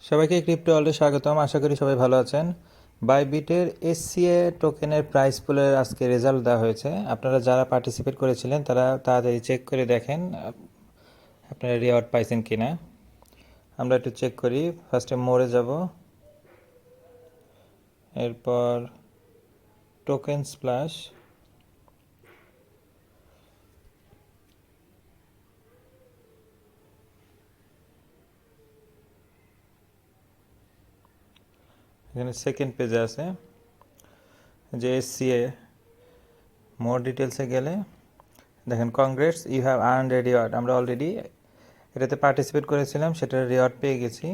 সবাইকে ক্রিপ্টো ওয়ার্ল্ডে স্বাগতম। আশা করি সবাই ভালো আছেন। বাইবিটের এসসিএ টোকেনের প্রাইস পুলের আজকে রেজাল্ট দেওয়া হয়েছে। আপনারা যারা পার্টিসিপেট করেছিলেন তারা তাড়াতাড়ি চেক করে দেখেন আপনারা রিওয়ার্ড পাইছেন কিনা। আমরা একটু চেক করি। ফার্স্টে মোরে যাব, এরপর টোকেন স্প্ল্যাশ, এখানে সেকেন্ড পেজে আছে যে এসসিএ মোর ডিটেলসে গেলে দেখেন congrats you have earned a reward. আমরা অলরেডি এটাতে পার্টিসিপেট করেছিলাম, সেটার রিওয়ার্ড পেয়ে গেছি।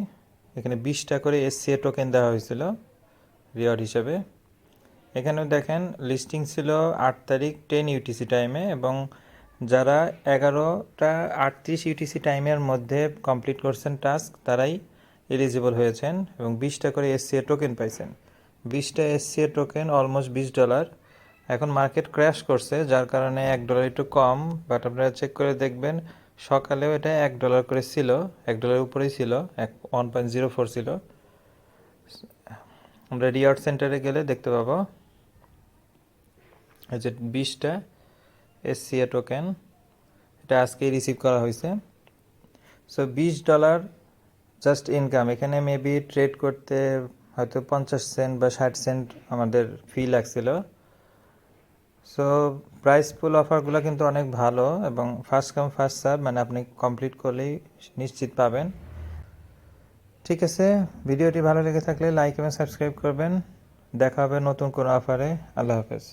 এখানে 20টা করে এসসিএ টোকেন দেওয়া হয়েছিল রিওয়ার্ড হিসেবে। এখানেও দেখেন লিস্টিং ছিল 8 তারিখ 10 ইউটিসি টাইমে, এবং যারা 11টা 38 ইউটিসি টাইমের মধ্যে কমপ্লিট করছেন টাস্ক তারাই এলিজিবল হয়েছেন এবং 20টা করে এসসিএ টোকেন পাইছেন। 20টা এসসিএ টোকেন অলমোস্ট $20। এখন মার্কেট ক্র্যাশ করছে, যার কারণে $1 একটু কম, বাট আপনারা চেক করে দেখবেন সকালেও এটা $1 করে ছিল, $1 উপরেই ছিল, 1.04 ছিল। আমরা রিওয়ার্ড সেন্টারে গেলে দেখতে পাবো এই যে 20টা এসসিএ টোকেন, এটা আজকেই রিসিভ করা হয়েছে। So $20 just income. এখানে মেবি ট্রেড করতে হয়তো 50 সেন্ট বা 60 সেন্ট আমাদের ফি লাগছিল। সো প্রাইস পুল অফারগুলো কিন্তু অনেক ভালো এবং ফার্স্ট কাম ফার্স্ট সার্ভ, মানে আপনি কমপ্লিট করলেই নিশ্চিত পাবেন। ঠিক আছে, ভিডিওটি ভালো লেগে থাকলে লাইক এবং সাবস্ক্রাইব করবেন। দেখা হবে নতুন কোনো অফারে। আল্লাহ হাফেজ।